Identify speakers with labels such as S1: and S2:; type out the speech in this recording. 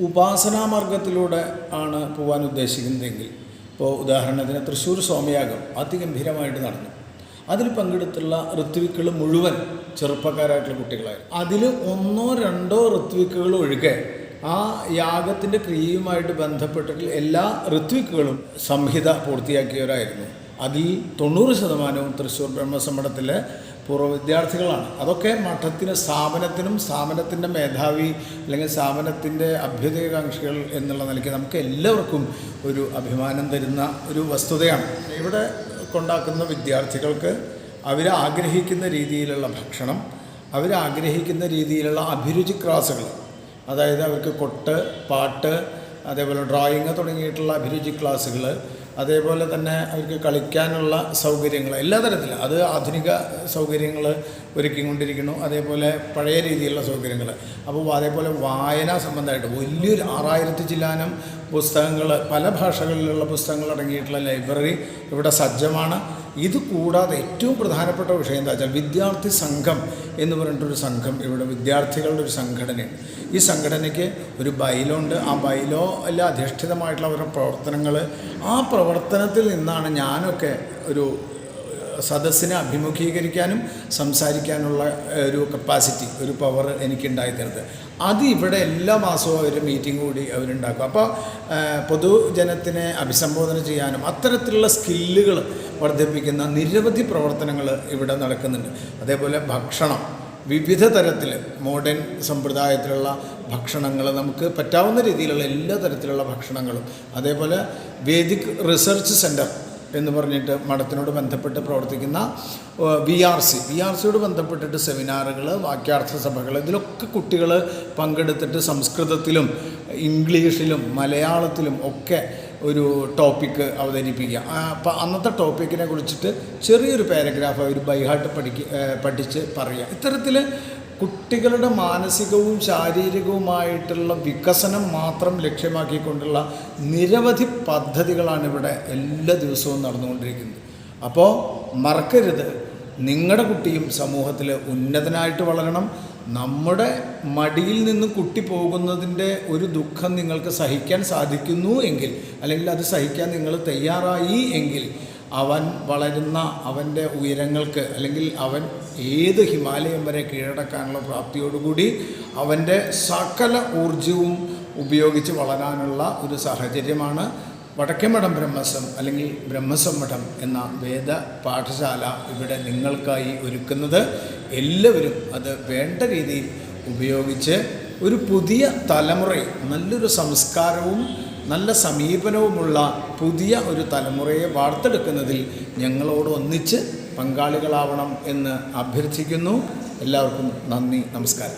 S1: ഉപാസനാമാർഗത്തിലൂടെ ആണ് പോകാൻ ഉദ്ദേശിക്കുന്നതെങ്കിൽ, ഇപ്പോൾ ഉദാഹരണത്തിന് തൃശ്ശൂർ സോമയാഗം അതിഗംഭീരമായിട്ട് നടന്നു. അതിൽ പങ്കെടുത്തുള്ള ഋത്വിക്കുകൾ മുഴുവൻ ചെറുപ്പക്കാരായിട്ടുള്ള കുട്ടികളായിരുന്നു. അതിൽ 1-2 ഋത്വിക്കുകൾ ഒഴികെ ആ യാഗത്തിൻ്റെ ക്രിയയുമായിട്ട് ബന്ധപ്പെട്ടിട്ടുള്ള എല്ലാ ഋത്വിക്കുകളും സംഹിത പൂർത്തിയാക്കിയവരായിരുന്നു. അതിൽ 90% തൃശ്ശൂർ ബ്രഹ്മസമ്മടത്തിലെ പൂർവ്വ വിദ്യാർത്ഥികളാണ്. അതൊക്കെ മഠത്തിന്, സ്ഥാപനത്തിനും, സ്ഥാപനത്തിൻ്റെ മേധാവി അല്ലെങ്കിൽ സ്ഥാപനത്തിൻ്റെ അഭ്യുദയകാംക്ഷികൾ എന്നുള്ള നിലയ്ക്ക് നമുക്ക് എല്ലാവർക്കും ഒരു അഭിമാനം തരുന്ന ഒരു വസ്തുതയാണ്. ഇവിടെ കൊണ്ടാക്കുന്ന വിദ്യാർത്ഥികൾക്ക് അവരാഗ്രഹിക്കുന്ന രീതിയിലുള്ള ഭക്ഷണം, അവരാഗ്രഹിക്കുന്ന രീതിയിലുള്ള അഭിരുചി ക്ലാസ്സുകൾ, അതായത് അവർക്ക് കൊട്ട്, പാട്ട്, അതേപോലെ ഡ്രോയിങ് തുടങ്ങിയിട്ടുള്ള അഭിരുചി ക്ലാസ്സുകൾ, അതേപോലെ തന്നെ അവർക്ക് കളിക്കാനുള്ള സൗകര്യങ്ങൾ എല്ലാ തരത്തിലും, അത് ആധുനിക സൗകര്യങ്ങൾ ഒരുക്കിക്കൊണ്ടിരിക്കുന്നു, അതേപോലെ പഴയ രീതിയിലുള്ള സൗകര്യങ്ങൾ. അപ്പോൾ അതേപോലെ വായനാ സംബന്ധമായിട്ട് വലിയൊരു 6000 ചില്ലാനം പുസ്തകങ്ങൾ, പല ഭാഷകളിലുള്ള പുസ്തകങ്ങൾ അടങ്ങിയിട്ടുള്ള ലൈബ്രറി ഇവിടെ സജ്ജമാണ്. ഇത് കൂടാതെ ഏറ്റവും പ്രധാനപ്പെട്ട വിഷയം എന്താ വെച്ചാൽ വിദ്യാർത്ഥി സംഘം എന്ന് പറഞ്ഞിട്ടൊരു സംഘം, ഇവിടെ വിദ്യാർത്ഥികളുടെ ഒരു സംഘടനയാണ്. ഈ സംഘടനയ്ക്ക് ഒരു ബൈലോ ഉണ്ട്. ആ ബൈലോ എല്ലാം അധിഷ്ഠിതമായിട്ടുള്ള അവരുടെ പ്രവർത്തനങ്ങൾ, ആ പ്രവർത്തനത്തിൽ നിന്നാണ് ഞാനൊക്കെ ഒരു സദസ്സിനെ അഭിമുഖീകരിക്കാനും സംസാരിക്കാനുള്ള ഒരു കപ്പാസിറ്റി, ഒരു പവർ എനിക്കുണ്ടായിത്തരുന്നത്. അത് ഇവിടെ എല്ലാ മാസവും അവർ മീറ്റിംഗ് കൂടി അവരുണ്ടാക്കും. അപ്പോൾ പൊതുജനത്തിനെ അഭിസംബോധന ചെയ്യാനും അത്തരത്തിലുള്ള സ്കില്ലുകൾ വർദ്ധിപ്പിക്കുന്ന നിരവധി പ്രവർത്തനങ്ങൾ ഇവിടെ നടക്കുന്നുണ്ട്. അതേപോലെ ഭക്ഷണം, വിവിധ തരത്തിൽ മോഡേൺ സമ്പ്രദായത്തിലുള്ള ഭക്ഷണങ്ങൾ, നമുക്ക് പറ്റാവുന്ന രീതിയിലുള്ള എല്ലാ തരത്തിലുള്ള ഭക്ഷണങ്ങളും, അതേപോലെ വേദിക് റിസർച്ച് സെൻറ്റർ എന്ന് പറഞ്ഞിട്ട് മഠത്തിനോട് ബന്ധപ്പെട്ട് പ്രവർത്തിക്കുന്ന VRCയോട് ബന്ധപ്പെട്ടിട്ട് സെമിനാറുകൾ, വാക്യാർത്ഥ സഭകൾ, ഇതിലൊക്കെ കുട്ടികൾ പങ്കെടുത്തിട്ട് സംസ്കൃതത്തിലും ഇംഗ്ലീഷിലും മലയാളത്തിലും ഒക്കെ ഒരു ടോപ്പിക്ക് അവതരിപ്പിക്കുക. അപ്പം അന്നത്തെ ടോപ്പിക്കിനെ കുറിച്ചിട്ട് ചെറിയൊരു പാരഗ്രാഫ് അവർ ബൈഹാർട്ട് പഠിച്ച് പറയുക. ഇത്തരത്തിൽ കുട്ടികളുടെ മാനസികവും ശാരീരികവുമായിട്ടുള്ള വികസനം മാത്രം ലക്ഷ്യമാക്കിക്കൊണ്ടുള്ള നിരവധി പദ്ധതികളാണ് ഇവിടെ എല്ലാ ദിവസവും നടന്നുകൊണ്ടിരിക്കുന്നത്. അപ്പോൾ മറക്കരുത്, നിങ്ങളുടെ കുട്ടിയും സമൂഹത്തിൽ ഉന്നതനായിട്ട് വളരണം. നമ്മുടെ മടിയിൽ നിന്ന് കുട്ടി പോകുന്നതിൻ്റെ ഒരു ദുഃഖം നിങ്ങൾക്ക് സഹിക്കാൻ സാധിക്കുന്നു എങ്കിൽ, അല്ലെങ്കിൽ അത് സഹിക്കാൻ നിങ്ങൾ തയ്യാറായി എങ്കിൽ, അവൻ വളരുന്ന അവൻ്റെ ഉയരങ്ങൾക്ക്, അല്ലെങ്കിൽ അവൻ ഏത് ഹിമാലയം വരെ കീഴടക്കാനുള്ള പ്രാപ്തിയോടുകൂടി അവൻ്റെ സകല ഊർജവും ഉപയോഗിച്ച് വളരാനുള്ള ഒരു സാഹചര്യമാണ് വടക്കേമഠം ബ്രഹ്മസം അല്ലെങ്കിൽ ബ്രഹ്മസമ്മഠം എന്ന വേദ പാഠശാല ഇവിടെ നിങ്ങൾക്കായി ഒരുക്കുന്നത്. എല്ലാവരും അത് വേണ്ട രീതിയിൽ ഉപയോഗിച്ച് ഒരു പുതിയ തലമുറയെ, നല്ലൊരു സംസ്കാരവും നല്ല സമീപനവുമുള്ള പുതിയ ഒരു തലമുറയെ വാർത്തെടുക്കുന്നതിൽ ഞങ്ങളോട് ഒന്നിച്ച് പങ്കാളികളാവണം എന്ന് അഭ്യർത്ഥിക്കുന്നു. എല്ലാവർക്കും നന്ദി, നമസ്കാരം.